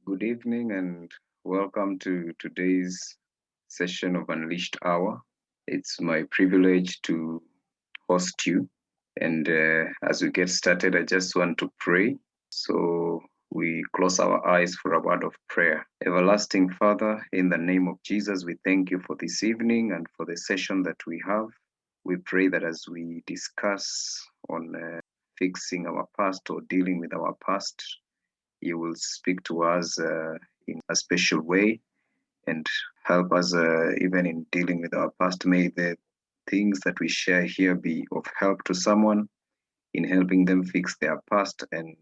Good evening and welcome to today's session of Unleashed Hour. It's my privilege to host you. And as we get started, I just want to pray. So we close our eyes for a word of prayer. Everlasting Father, in the name of Jesus, we thank you for this evening and for the session that we have. We pray that as we discuss on fixing our past or dealing with our past, you will speak to us in a special way and help us even in dealing with our past. May the things that we share here be of help to someone in helping them fix their past and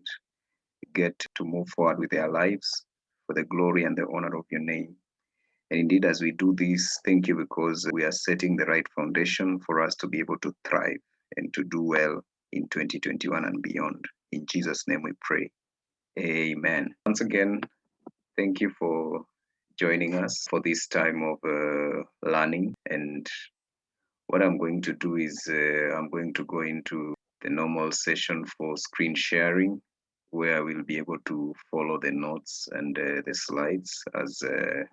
get to move forward with their lives for the glory and the honor of your name. And indeed, as we do this, thank you because we are setting the right foundation for us to be able to thrive and to do well in 2021 and beyond. In Jesus' name we pray. Amen. Once again, thank you for joining us for this time of learning. And what I'm going to do is I'm going to go into the normal session for screen sharing, where we'll be able to follow the notes and the slides as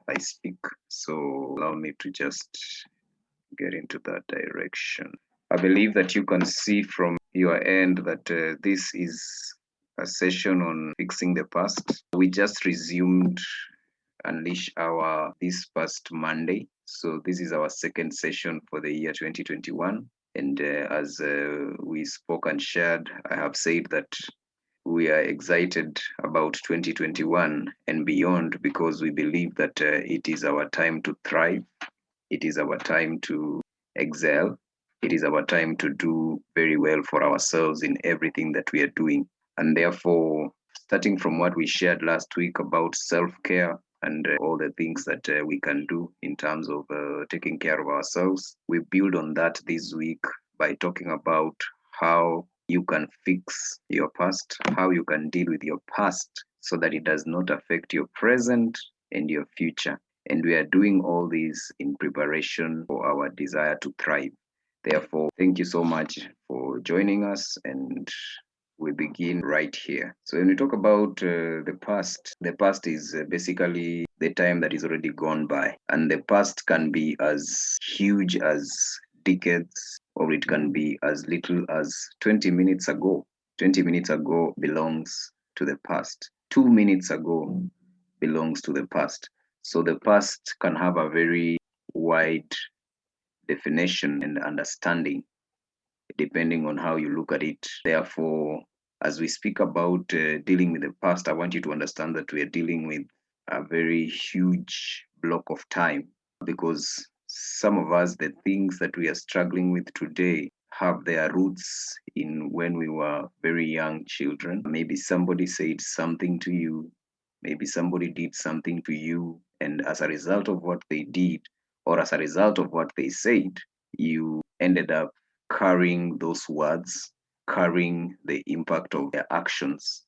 I speak. So allow me to just get into that direction. I believe that you can see from your end that this is a session on fixing the past. We just resumed Unleash our this past Monday. So this is our second session for the year 2021. And as we spoke and shared, I have said that we are excited about 2021 and beyond because we believe that it is our time to thrive. It is our time to excel. It is our time to do very well for ourselves in everything that we are doing. And therefore, starting from what we shared last week about self-care and all the things that we can do in terms of taking care of ourselves, we build on that this week by talking about how you can fix your past, how you can deal with your past so that it does not affect your present and your future. And we are doing all this in preparation for our desire to thrive. Therefore, thank you so much for joining us, and we begin right here. So when we talk about the past is basically the time that is already gone by. And the past can be as huge as decades, or it can be as little as 20 minutes ago. 20 minutes ago belongs to the past. 2 minutes ago belongs to the past. So the past can have a very wide definition and understanding depending on how you look at it. Therefore, as we speak about dealing with the past, I want you to understand that we are dealing with a very huge block of time because some of us, the things that we are struggling with today, have their roots in when we were very young children. Maybe somebody said something to you, maybe somebody did something to you, and as a result of what they did, or as a result of what they said, you ended up carrying those words, carrying the impact of their actions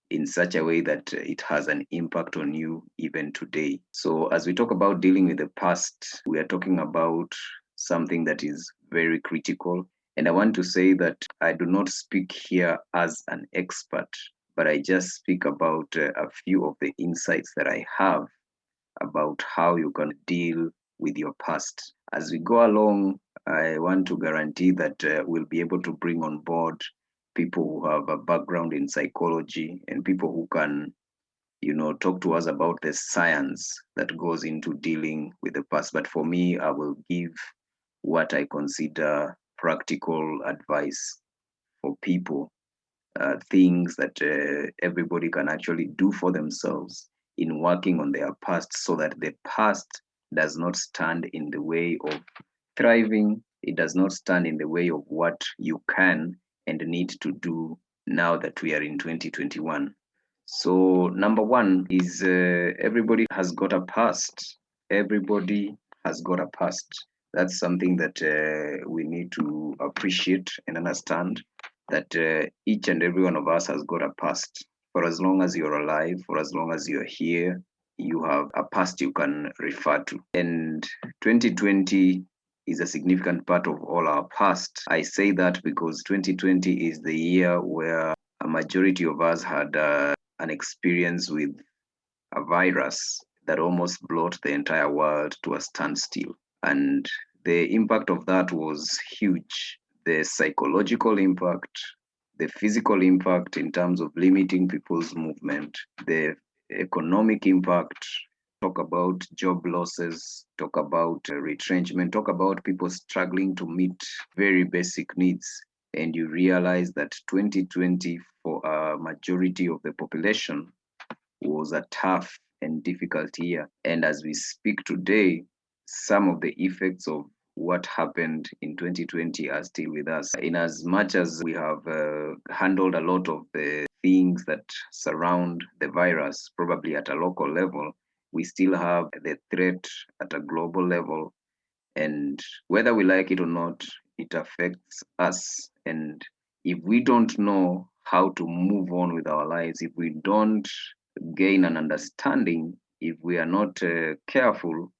in such a way that it has an impact on you even today. So, as we talk about dealing with the past, we are talking about something that is very critical. And I want to say that I do not speak here as an expert, but I just speak about a few of the insights that I have about how you can deal with your past. As we go along, I want to guarantee that we'll be able to bring on board people who have a background in psychology and people who can, talk to us about the science that goes into dealing with the past. But for me, I will give what I consider practical advice for people, things that everybody can actually do for themselves in working on their past so that the past does not stand in the way of thriving. It does not stand in the way of what you can and need to do now that we are in 2021. So, number one is everybody has got a past. Everybody has got a past. That's something that we need to appreciate and understand that each and every one of us has got a past. For as long as you're alive, for as long as you're here, you have a past you can refer to. And 2020 is a significant part of all our past. I say that because 2020 is the year where a majority of us had an experience with a virus that almost brought the entire world to a standstill. And the impact of that was huge. The psychological impact, the physical impact in terms of limiting people's movement, the economic impact, talk about job losses, talk about retrenchment, talk about people struggling to meet very basic needs. And you realize that 2020, for a majority of the population, was a tough and difficult year. And as we speak today, some of the effects of what happened in 2020 are still with us. In as much as we have handled a lot of the things that surround the virus, probably at a local level, we still have the threat at a global level. And whether we like it or not, it affects us. And if we don't know how to move on with our lives, if we don't gain an understanding, if we are not careful,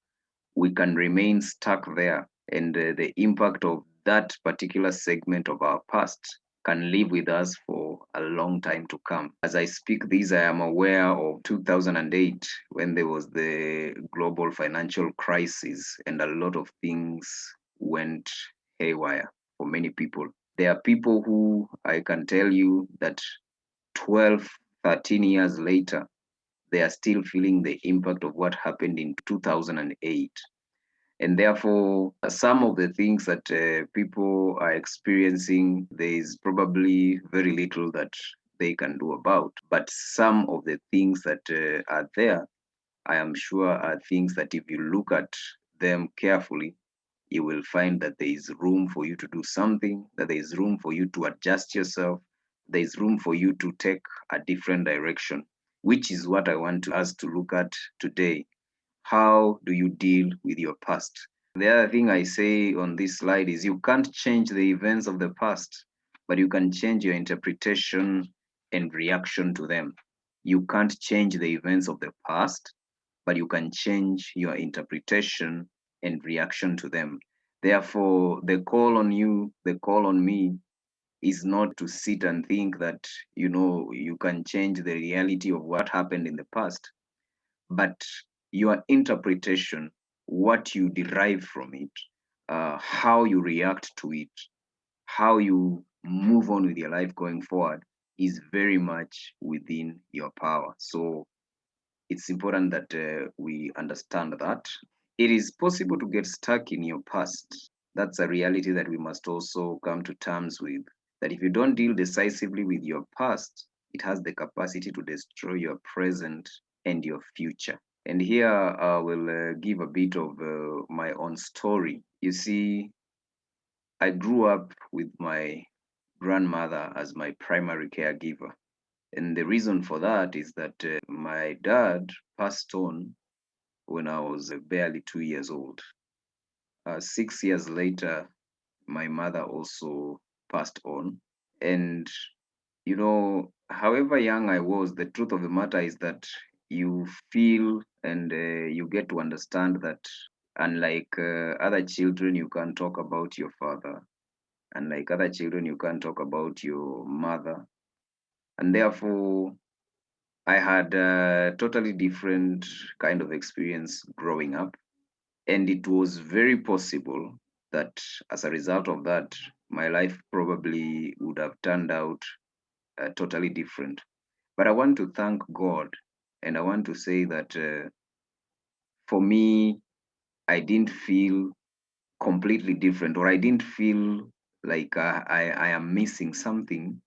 we can remain stuck there. And the impact of that particular segment of our past can live with us for a long time to come. As I speak this, I am aware of 2008 when there was the global financial crisis and a lot of things went haywire for many people. There are people who I can tell you that 12, 13 years later, they are still feeling the impact of what happened in 2008. And therefore, some of the things that people are experiencing, there is probably very little that they can do about. But some of the things that are there, I am sure are things that if you look at them carefully, you will find that there is room for you to do something, that there is room for you to adjust yourself, there is room for you to take a different direction, which is what I want us to look at today. How do you deal with your past? The other thing I say on this slide is you can't change the events of the past, but you can change your interpretation and reaction to them. You can't change the events of the past, but you can change your interpretation and reaction to them. Therefore, the call on you, the call on me is not to sit and think that, you can change the reality of what happened in the past, but your interpretation, what you derive from it, how you react to it, how you move on with your life going forward is very much within your power. So it's important that we understand that. It is possible to get stuck in your past. That's a reality that we must also come to terms with. That if you don't deal decisively with your past, it has the capacity to destroy your present and your future. And here I will give a bit of my own story. You see, I grew up with my grandmother as my primary caregiver. And the reason for that is that my dad passed on when I was barely 2 years old. 6 years later, my mother also passed on. And, however young I was, the truth of the matter is that you feel and you get to understand that unlike other children, you can't talk about your father. Unlike other children, you can't talk about your mother. And therefore, I had a totally different kind of experience growing up. And it was very possible that as a result of that, my life probably would have turned out totally different. But I want to thank God and I want to say that for me, I didn't feel completely different or I didn't feel like I am missing something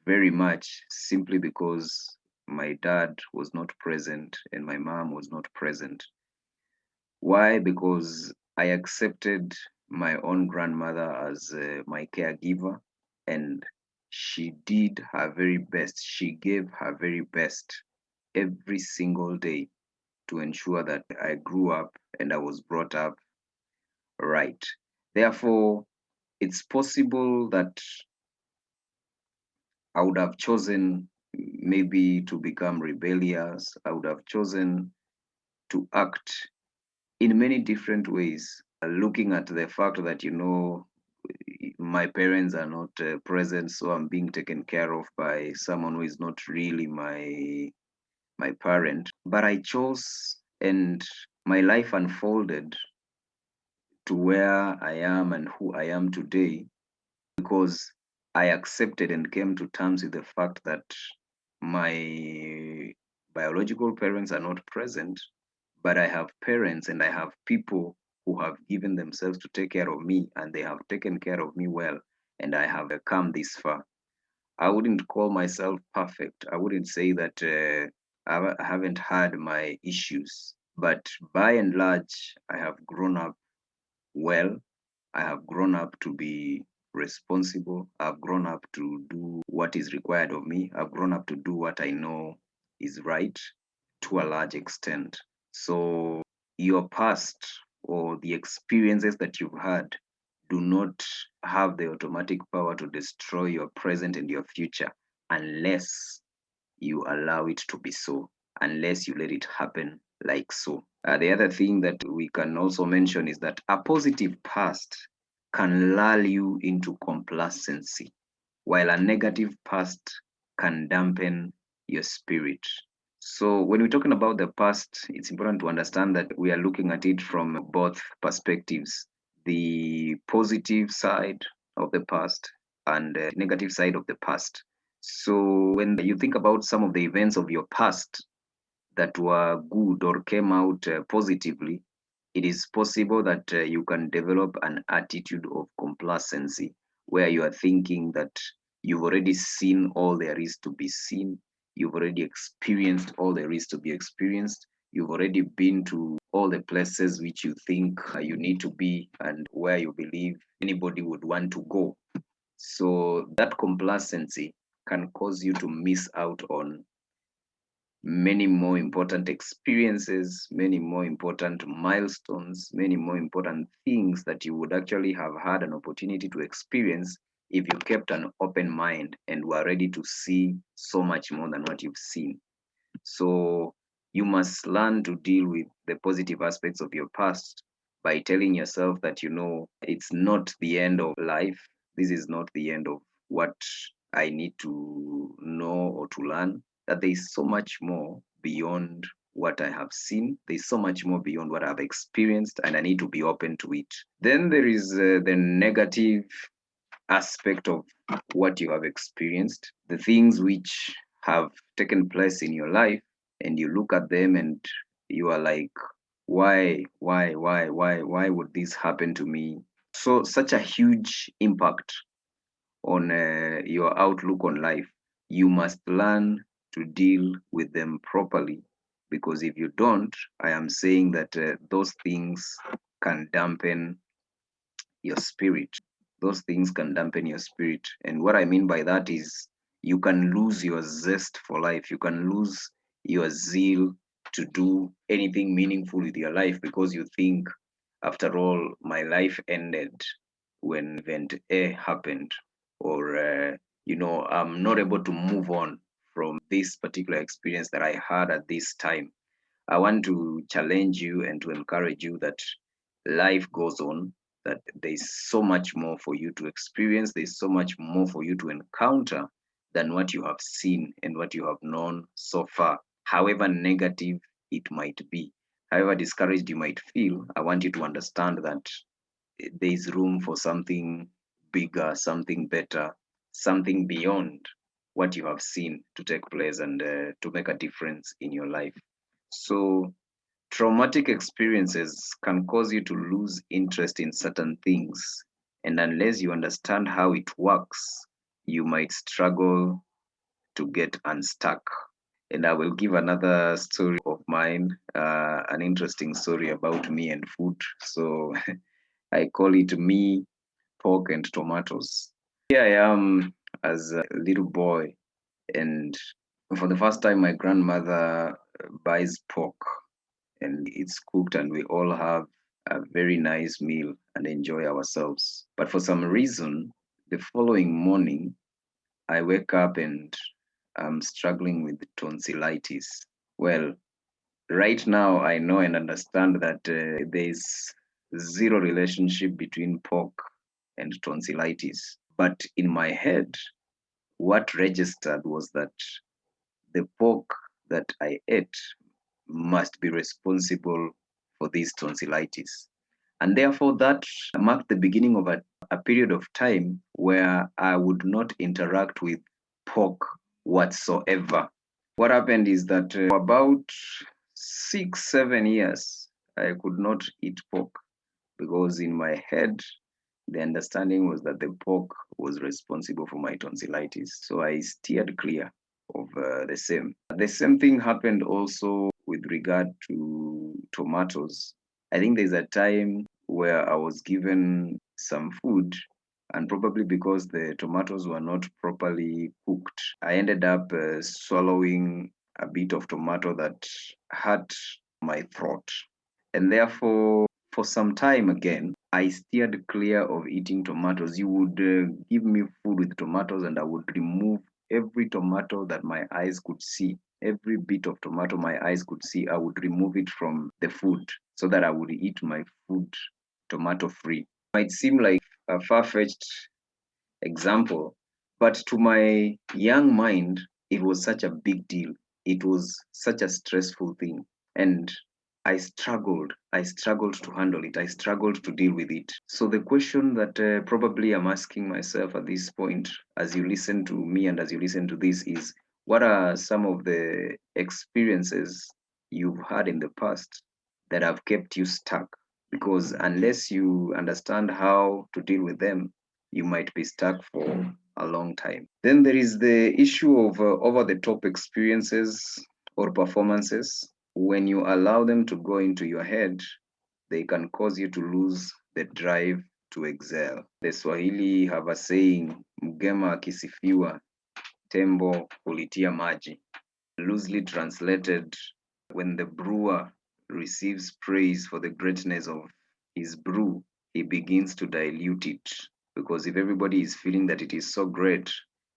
very much simply because my dad was not present and my mom was not present. Why? Because I accepted my own grandmother as my caregiver, and she did her very best. She gave her very best every single day to ensure that I grew up and I was brought up right. Therefore, it's possible that I would have chosen maybe to become rebellious. I would have chosen to act in many different ways. Looking at the fact that, my parents are not present, so I'm being taken care of by someone who is not really my parent. But I chose, and my life unfolded to where I am and who I am today because I accepted and came to terms with the fact that my biological parents are not present, but I have parents and I have people who have given themselves to take care of me, and they have taken care of me well, and I have come this far. I wouldn't call myself perfect. I wouldn't say that I haven't had my issues, but by and large, I have grown up well. I have grown up to be responsible. I've grown up to do what is required of me. I've grown up to do what I know is right to a large extent. So, your past or the experiences that you've had do not have the automatic power to destroy your present and your future unless you allow it to be so, unless you let it happen like so. The other thing that we can also mention is that a positive past can lull you into complacency, while a negative past can dampen your spirit. So, when we're talking about the past, it's important to understand that we are looking at it from both perspectives, the positive side of the past and the negative side of the past. So, when you think about some of the events of your past that were good or came out positively, it is possible that you can develop an attitude of complacency where you are thinking that you've already seen all there is to be seen, you've already experienced all there is to be experienced, you've already been to all the places which you think you need to be and where you believe anybody would want to go. So that complacency can cause you to miss out on many more important experiences, many more important milestones, many more important things that you would actually have had an opportunity to experience if you kept an open mind and were ready to see so much more than what you've seen. So you must learn to deal with the positive aspects of your past by telling yourself that, it's not the end of life. This is not the end of what I need to know or to learn, that there is so much more beyond what I have seen. There's so much more beyond what I've experienced, and I need to be open to it. Then there is the negative aspect of what you have experienced, the things which have taken place in your life, and you look at them and you are like, why would this happen to me? So, such a huge impact on your outlook on life. You must learn to deal with them properly because if you don't, I am saying that those things can dampen your spirit. Those things can dampen your spirit. And what I mean by that is you can lose your zest for life. You can lose your zeal to do anything meaningful with your life because you think, after all, my life ended when event A happened, or, I'm not able to move on from this particular experience that I had at this time. I want to challenge you and to encourage you that life goes on, that there's so much more for you to experience, there's so much more for you to encounter than what you have seen and what you have known so far, however negative it might be, however discouraged you might feel. I want you to understand that there's room for something bigger, something better, something beyond what you have seen to take place and to make a difference in your life. So, traumatic experiences can cause you to lose interest in certain things. And unless you understand how it works, you might struggle to get unstuck. And I will give another story of mine, an interesting story about me and food. So I call it me, pork, and tomatoes. Here I am as a little boy, and for the first time, my grandmother buys pork and it's cooked, and we all have a very nice meal and enjoy ourselves. But for some reason, the following morning, I wake up and I'm struggling with tonsillitis. Well, right now, I know and understand that there's zero relationship between pork and tonsillitis. But in my head, what registered was that the pork that I ate must be responsible for this tonsillitis. And therefore, that marked the beginning of a period of time where I would not interact with pork whatsoever. What happened is that for about 6, 7 years, I could not eat pork because in my head, the understanding was that the pork was responsible for my tonsillitis. So I steered clear of the same. The same thing happened also with regard to tomatoes. I think there's a time where I was given some food, and probably because the tomatoes were not properly cooked, I ended up swallowing a bit of tomato that hurt my throat. And therefore, for some time again, I steered clear of eating tomatoes. You would give me food with tomatoes, and I would remove every tomato that my eyes could see. Every bit of tomato my eyes could see, I would remove it from the food so that I would eat my food tomato free. Might seem like a far fetched example, but to my young mind, it was such a big deal. It was such a stressful thing. And I struggled. I struggled to handle it. I struggled to deal with it. So, the question that probably I'm asking myself at this point, as you listen to me and as you listen to this, is what are some of the experiences you've had in the past that have kept you stuck? Because unless you understand how to deal with them, you might be stuck for a long time. Then there is the issue of over the top experiences or performances. When you allow them to go into your head, they can cause you to lose the drive to excel. The Swahili have a saying, mgema akisifiwa, tembo hulitia maji. Loosely translated, when the brewer receives praise for the greatness of his brew, he begins to dilute it. Because if everybody is feeling that it is so great,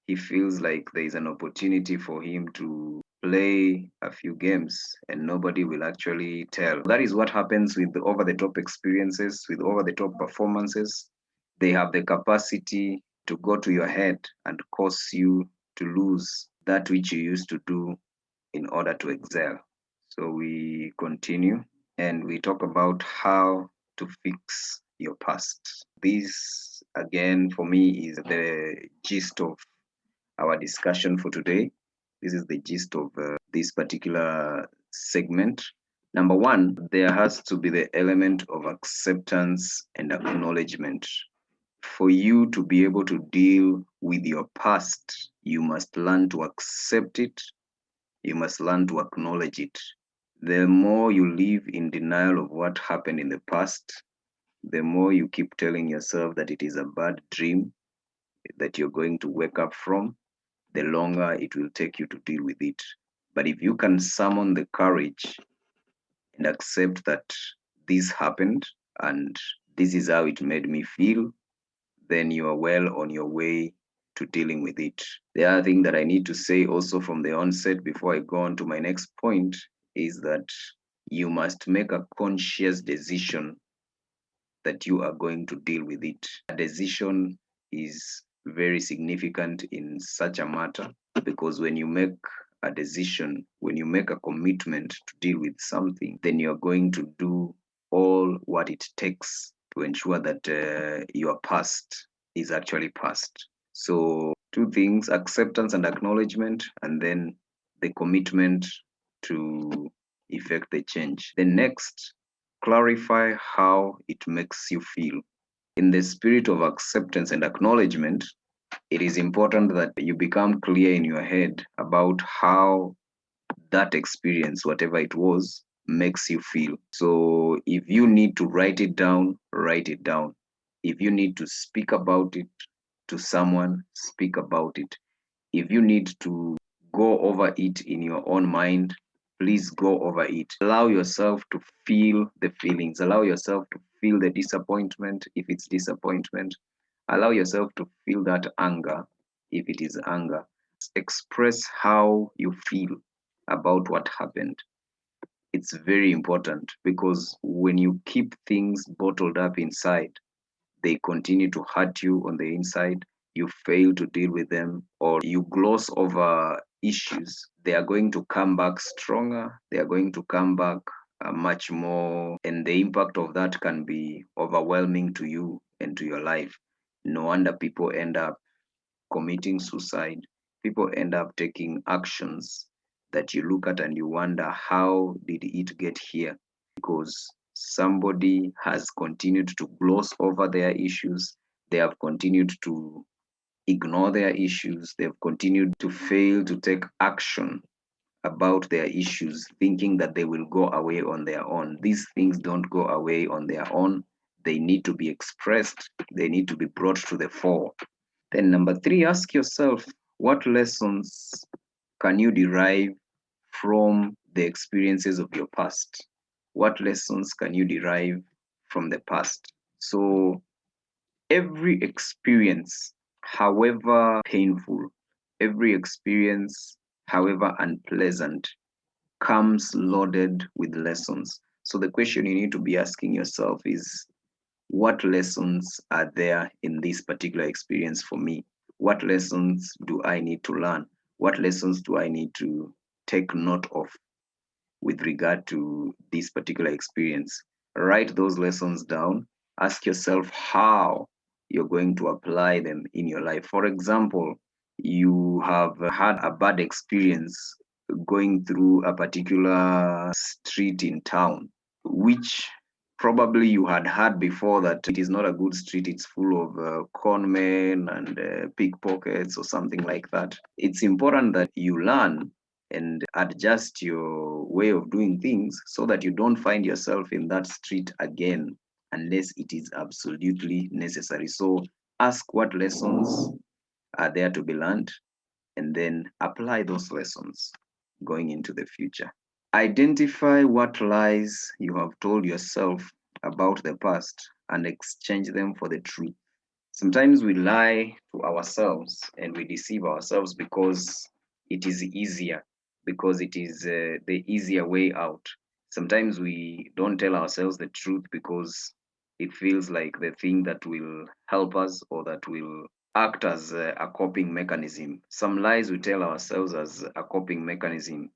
he feels like there is an opportunity for him to play a few games and nobody will actually tell. That is what happens with the over the top experiences, with over the top performances. They have the capacity to go to your head and cause you to lose that which you used to do in order to excel. So we continue and we talk about how to fix your past. This, again, for me, is the gist of our discussion for today. This is the gist of this particular segment. Number one, there has to be the element of acceptance and acknowledgement. For you to be able to deal with your past, you must learn to accept it, you must learn to acknowledge it. The more you live in denial of what happened in the past, the more you keep telling yourself that it is a bad dream that you're going to wake up from, the longer it will take you to deal with it. But if you can summon the courage and accept that this happened and this is how it made me feel, then you are well on your way to dealing with it. The other thing that I need to say also from the onset before I go on to my next point is that you must make a conscious decision that you are going to deal with it. A decision is very significant in such a matter because when you make a decision, when you make a commitment to deal with something, then you're going to do all what it takes to ensure that your past is actually past. So, two things: acceptance and acknowledgement, and then the commitment to effect the change. The next, clarify how it makes you feel. In the spirit of acceptance and acknowledgement, it is important that you become clear in your head about how that experience, whatever it was, makes you feel. So if you need to write it down, write it down. If you need to speak about it to someone, speak about it. If you need to go over it in your own mind, please go over it. Allow yourself to feel the feelings. Allow yourself to feel the disappointment if it's disappointment. Allow yourself to feel that anger if it is anger. Express how you feel about what happened. It's very important because when you keep things bottled up inside, they continue to hurt you on the inside. You fail to deal with them, or you gloss over issues, they are going to come back stronger. They are going to come back much more, and the impact of that can be overwhelming to you and to your life. No wonder people end up committing suicide. People end up taking actions that you look at and you wonder, how did it get here? Because somebody has continued to gloss over their issues. They have continued to ignore their issues. They've continued to fail to take action about their issues, thinking that they will go away on their own. These things don't go away on their own. They need to be expressed, they need to be brought to the fore. Then, number three, ask yourself, what lessons can you derive from the experiences of your past? What lessons can you derive from the past? So, every experience, however painful, every experience, however unpleasant, comes loaded with lessons. So the question you need to be asking yourself is, what lessons are there in this particular experience for me? What lessons do I need to learn? What lessons do I need to take note of with regard to this particular experience? Write those lessons down. Ask yourself how you're going to apply them in your life. For example, you have had a bad experience going through a particular street in town, which probably you had heard before that it is not a good street, it's full of con men and pickpockets or something like that. It's important that you learn and adjust your way of doing things so that you don't find yourself in that street again unless it is absolutely necessary. So ask what lessons are there to be learned and then apply those lessons going into the future. Identify what lies you have told yourself about the past and exchange them for the truth. Sometimes we lie to ourselves and we deceive ourselves because it is easier, because it is the easier way out. Sometimes we don't tell ourselves the truth because it feels like the thing that will help us or that will act as a coping mechanism. Some lies we tell ourselves as a coping mechanism,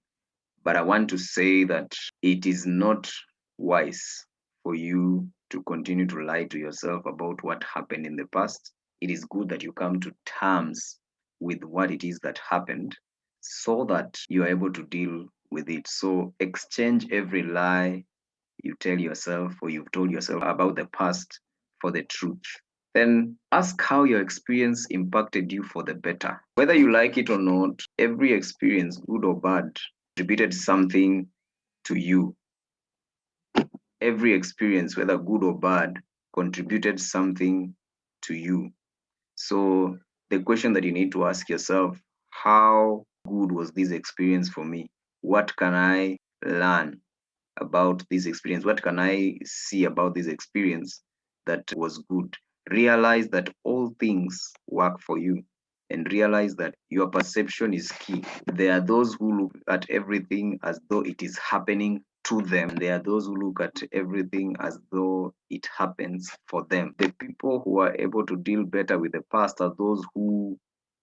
but I want to say that it is not wise for you to continue to lie to yourself about what happened in the past. It is good that you come to terms with what it is that happened so that you are able to deal with it. So exchange every lie you tell yourself or you've told yourself about the past for the truth. Then ask how your experience impacted you for the better. Whether you like it or not, every experience, good or bad, contributed something to you. Every experience, whether good or bad, contributed something to you. So the question that you need to ask yourself, how good was this experience for me? What can I learn about this experience? What can I see about this experience that was good? Realize that all things work for you and realize that your perception is key. There are those who look at everything as though it is happening to them. There are those who look at everything as though it happens for them. The people who are able to deal better with the past are those who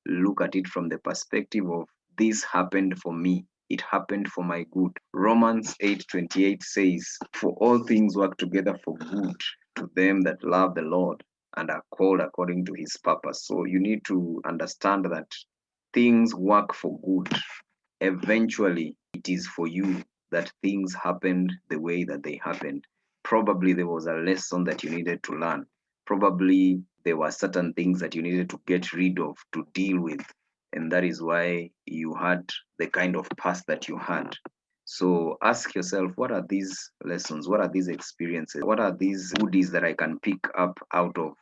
look at it from the perspective of, this happened for me, it happened for my good. Romans 8:28 says, for all things work together for good to them that love the Lord and are called according to his purpose. So you need to understand that things work for good. Eventually, it is for you that things happened the way that they happened. Probably there was a lesson that you needed to learn. Probably there were certain things that you needed to get rid of, to deal with. And that is why you had the kind of past that you had. So ask yourself, what are these lessons? What are these experiences? What are these goodies that I can pick up out of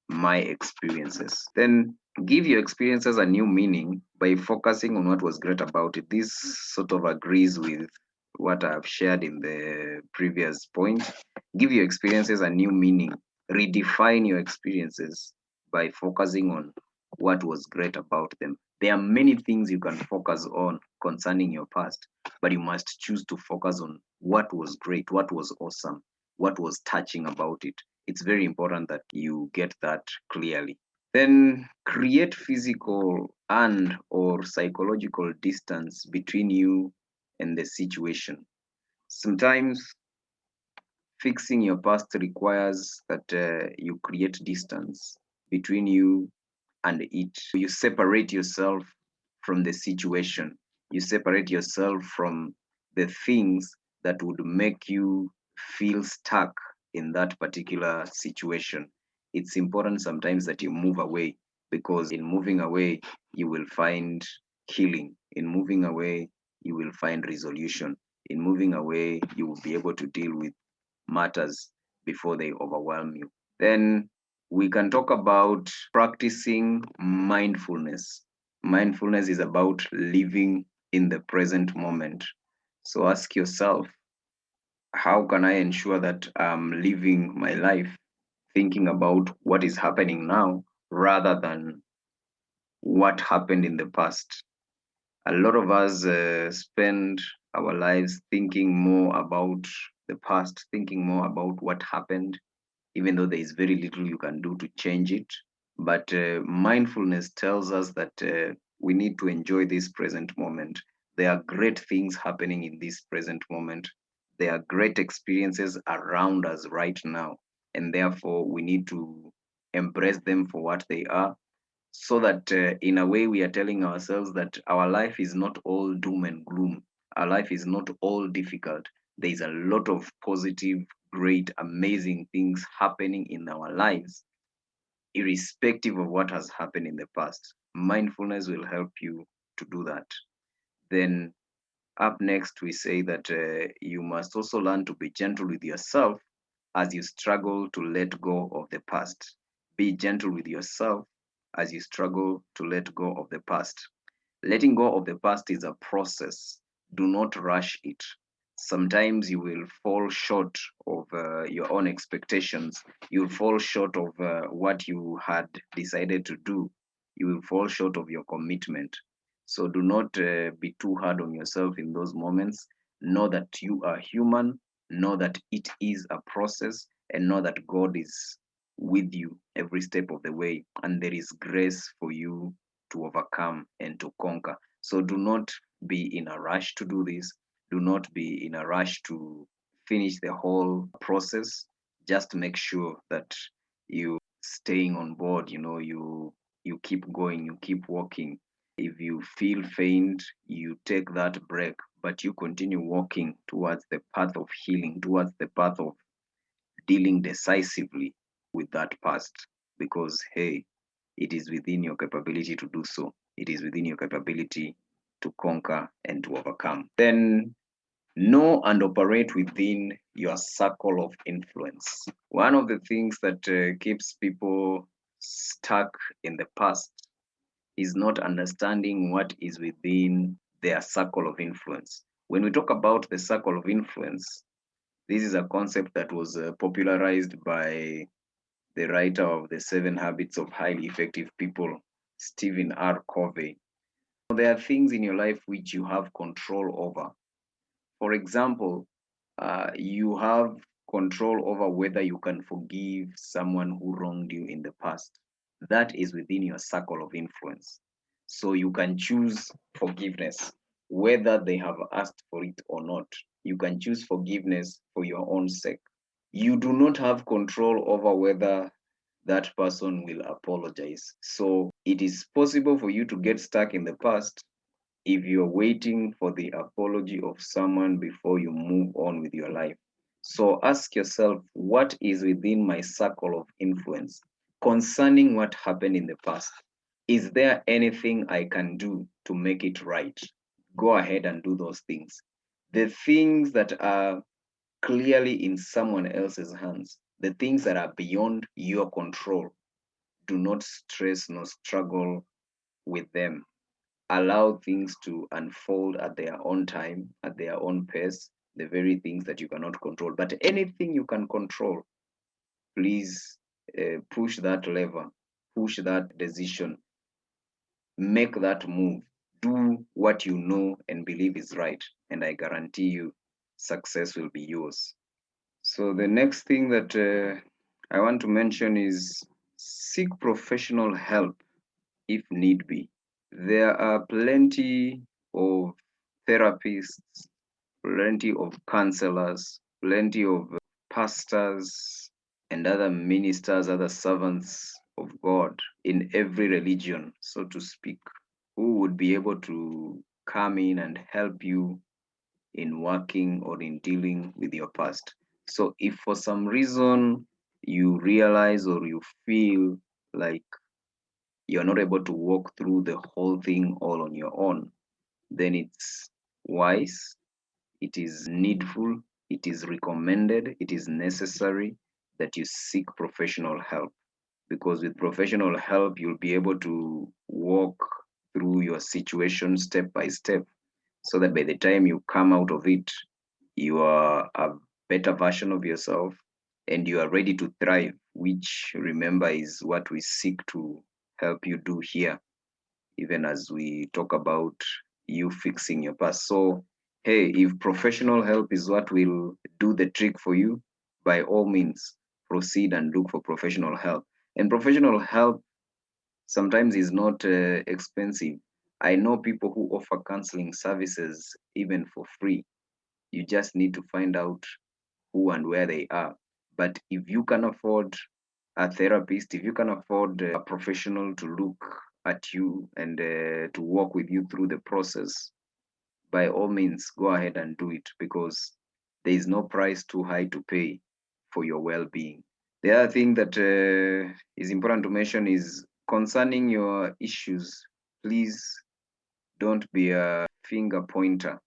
my experiences? Then give your experiences a new meaning by focusing on what was great about it. This sort of agrees with what I've shared in the previous point. Give your experiences a new meaning. Redefine your experiences by focusing on what was great about them. There are many things you can focus on concerning your past, but you must choose to focus on what was great, what was awesome, what was touching about it. It's very important that you get that clearly. Then create physical and or psychological distance between you and the situation. Sometimes fixing your past requires that you create distance between you and it. You separate yourself from the situation. You separate yourself from the things that would make you feel stuck in that particular situation. It's important sometimes that you move away, because in moving away, you will find healing. In moving away, you will find resolution. In moving away, you will be able to deal with matters before they overwhelm you. Then we can talk about practicing mindfulness. Mindfulness is about living in the present moment. So ask yourself, how can I ensure that I'm living my life thinking about what is happening now rather than what happened in the past? A lot of us spend our lives thinking more about the past, thinking more about what happened, even though there is very little you can do to change it. But mindfulness tells us that we need to enjoy this present moment. There are great things happening in this present moment. There are great experiences around us right now. And therefore, we need to embrace them for what they are, so that in a way we are telling ourselves that our life is not all doom and gloom. Our life is not all difficult. There is a lot of positive, great, amazing things happening in our lives, irrespective of what has happened in the past. Mindfulness will help you to do that. Then, up next, we say that you must also learn to be gentle with yourself as you struggle to let go of the past. Be gentle with yourself as you struggle to let go of the past. Letting go of the past is a process. Do not rush it. Sometimes you will fall short of your own expectations. You'll fall short of what you had decided to do. You will fall short of your commitment. So do not be too hard on yourself in those moments. Know that you are human. Know that it is a process, and know that God is with you every step of the way. And there is grace for you to overcome and to conquer. So do not be in a rush to do this. Do not be in a rush to finish the whole process. Just make sure that you staying on board, you keep going, you keep walking. If you feel faint, you take that break, but you continue walking towards the path of healing, towards the path of dealing decisively with that past, because hey, it is within your capability to do so. It is within your capability to conquer and to overcome. Then know and operate within your circle of influence. One of the things that keeps people stuck in the past is not understanding what is within their circle of influence. When we talk about the circle of influence, this is a concept that was popularized by the writer of The 7 Habits of Highly Effective People, Stephen R. Covey. There are things in your life which you have control over. For example, you have control over whether you can forgive someone who wronged you in the past. That is within your circle of influence. So you can choose forgiveness, whether they have asked for it or not. You can choose forgiveness for your own sake. You do not have control over whether that person will apologize. So it is possible for you to get stuck in the past if you're waiting for the apology of someone before you move on with your life. So ask yourself, what is within my circle of influence concerning what happened in the past? Is there anything I can do to make it right? Go ahead and do those things. The things that are clearly in someone else's hands, the things that are beyond your control, do not stress nor struggle with them. Allow things to unfold at their own time, at their own pace, the very things that you cannot control. But anything you can control, please push that lever, push that decision, make that move, do what you know and believe is right. And I guarantee you, success will be yours. So the next thing that I want to mention is seek professional help if need be. There are plenty of therapists, plenty of counselors, plenty of pastors, and other ministers, other servants of God in every religion, so to speak, who would be able to come in and help you in working or in dealing with your past. So, if for some reason you realize or you feel like you're not able to walk through the whole thing all on your own, then it's wise, it is needful, it is recommended, it is necessary that you seek professional help. Because with professional help, you'll be able to walk through your situation step by step, so that by the time you come out of it, you are a better version of yourself and you are ready to thrive, which, remember, is what we seek to help you do here, even as we talk about you fixing your past. So, hey, if professional help is what will do the trick for you, by all means, proceed and look for professional help. And professional help sometimes is not expensive. I know people who offer counseling services even for free. You just need to find out who and where they are. But if you can afford a therapist, if you can afford a professional to look at you and to walk with you through the process, by all means, go ahead and do it, because there is no price too high to pay for your well being. The other thing that is important to mention is concerning your issues, please don't be a finger pointer.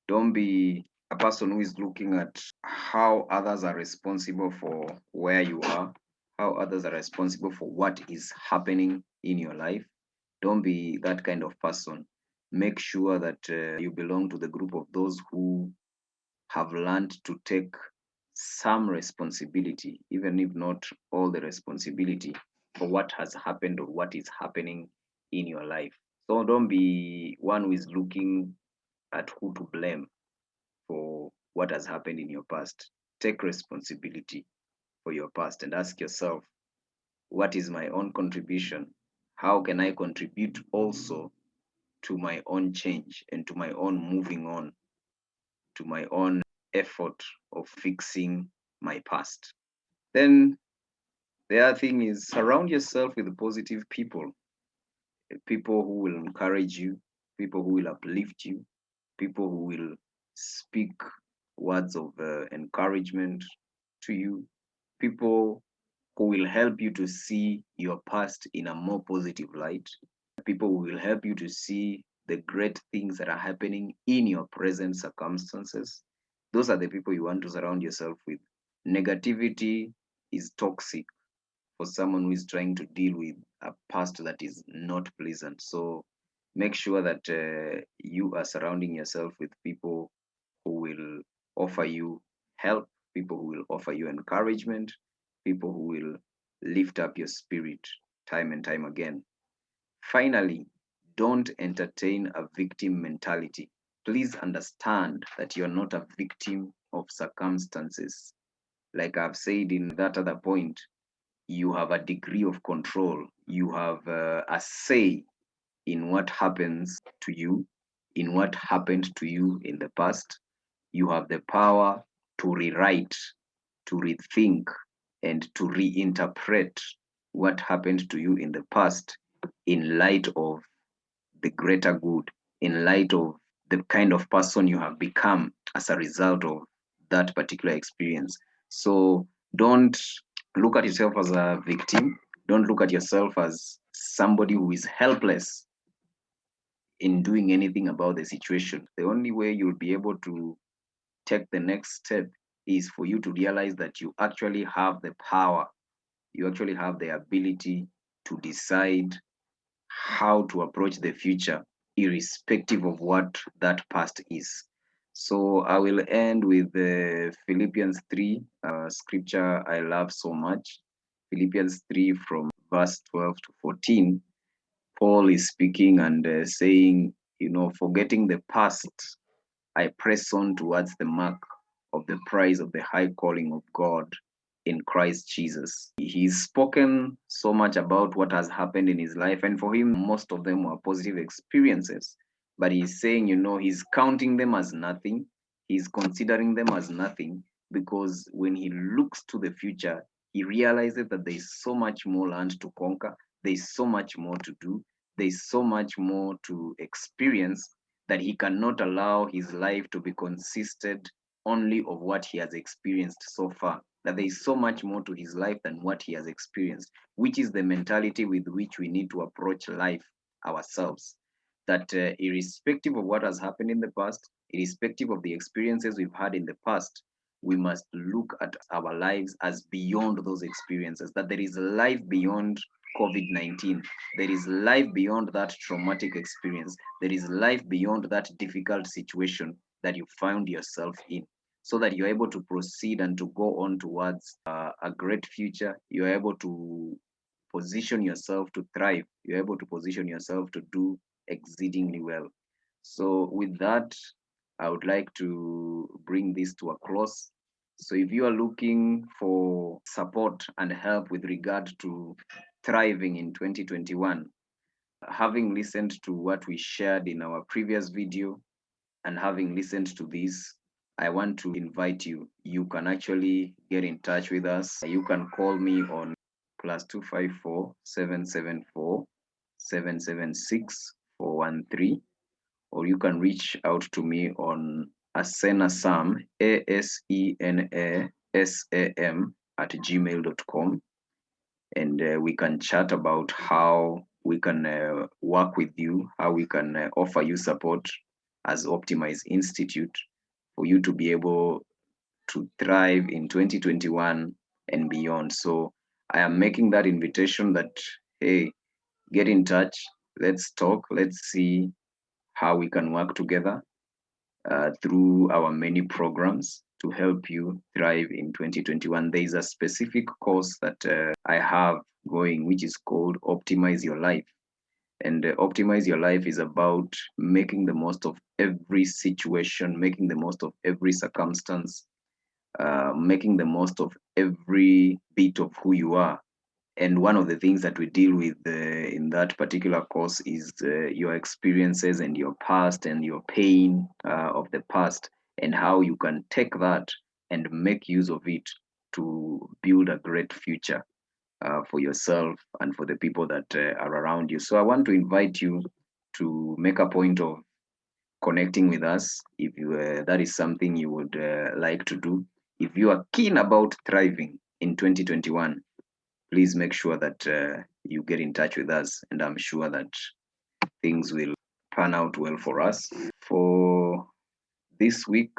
Don't be a person who is looking at how others are responsible for where you are, how others are responsible for what is happening in your life. Don't be that kind of person. Make sure that you belong to the group of those who have learned to take some responsibility, even if not all the responsibility, for what has happened or what is happening in your life. So don't be one who is looking at who to blame for what has happened in your past. Take responsibility for your past and ask yourself, what is my own contribution? How can I contribute also to my own change and to my own moving on, to my own effort of fixing my past? Then the other thing is, surround yourself with positive people, people who will encourage you, people who will uplift you, people who will speak words of encouragement to you, people who will help you to see your past in a more positive light, people who will help you to see the great things that are happening in your present circumstances. Those are the people you want to surround yourself with. Negativity is toxic for someone who is trying to deal with a past that is not pleasant. So make sure that you are surrounding yourself with people who will offer you help, people who will offer you encouragement, people who will lift up your spirit time and time again. Finally, don't entertain a victim mentality. Please understand that you're not a victim of circumstances. Like I've said in that other point, you have a degree of control. You have a say in what happens to you, in what happened to you in the past. You have the power to rewrite, to rethink, and to reinterpret what happened to you in the past in light of the greater good, in light of the kind of person you have become as a result of that particular experience. So don't look at yourself as a victim. Don't look at yourself as somebody who is helpless in doing anything about the situation. The only way you'll be able to take the next step is for you to realize that you actually have the power, you actually have the ability to decide how to approach the future, irrespective of what that past is. So I will end with Philippians 3, scripture I love so much. Philippians 3 from verse 12 to 14. Paul is speaking and saying, forgetting the past, I press on towards the mark of the prize of the high calling of God in Christ Jesus. He's spoken so much about what has happened in his life, and for him, most of them were positive experiences. But he's saying, he's counting them as nothing, he's considering them as nothing, because when he looks to the future, he realizes that there's so much more land to conquer, there's so much more to do, there's so much more to experience, that he cannot allow his life to be consisted only of what he has experienced so far, that there is so much more to his life than what he has experienced, which is the mentality with which we need to approach life ourselves. That irrespective of what has happened in the past, irrespective of the experiences we've had in the past, we must look at our lives as beyond those experiences, that there is life beyond COVID-19. There is life beyond that traumatic experience. There is life beyond that difficult situation that you found yourself in, so that you're able to proceed and to go on towards a great future. You're able to position yourself to thrive. You're able to position yourself to do exceedingly well. So, with that, I would like to bring this to a close. So, if you are looking for support and help with regard to thriving in 2021, having listened to what we shared in our previous video, and having listened to this, I want to invite you. You can actually get in touch with us. You can call me on +254 774 776 413, or you can reach out to me on asenasam, ASENASAM @gmail.com, and we can chat about how we can work with you, how we can offer you support as Optimize Institute for you to be able to thrive in 2021 and beyond. So I am making that invitation that, hey, get in touch, let's talk, let's see how we can work together through our many programs to help you thrive in 2021. There is a specific course that I have going, which is called Optimize Your Life. And Optimize Your Life is about making the most of every situation, making the most of every circumstance, making the most of every bit of who you are. And one of the things that we deal with in that particular course is your experiences and your past and your pain of the past, and how you can take that and make use of it to build a great future for yourself and for the people that are around you. So I want to invite you to make a point of connecting with us if that is something you would like to do. If you are keen about thriving in 2021, please make sure that you get in touch with us, and I'm sure that things will pan out well for us. For this week,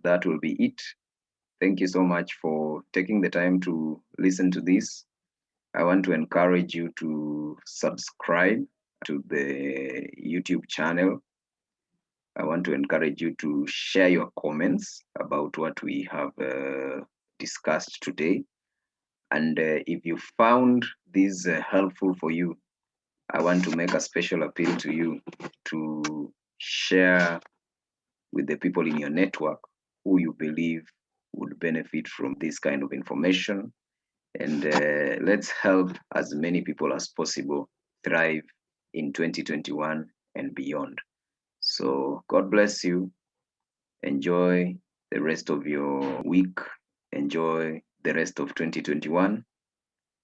that will be it. Thank you so much for taking the time to listen to this. I want to encourage you to subscribe to the YouTube channel. I want to encourage you to share your comments about what we have discussed today. And if you found this helpful for you, I want to make a special appeal to you to share with the people in your network who you believe would benefit from this kind of information. And let's help as many people as possible thrive in 2021 and beyond. So God bless you. Enjoy the rest of your week. Enjoy the rest of 2021,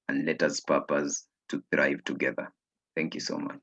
and let us purpose to thrive together. Thank you so much.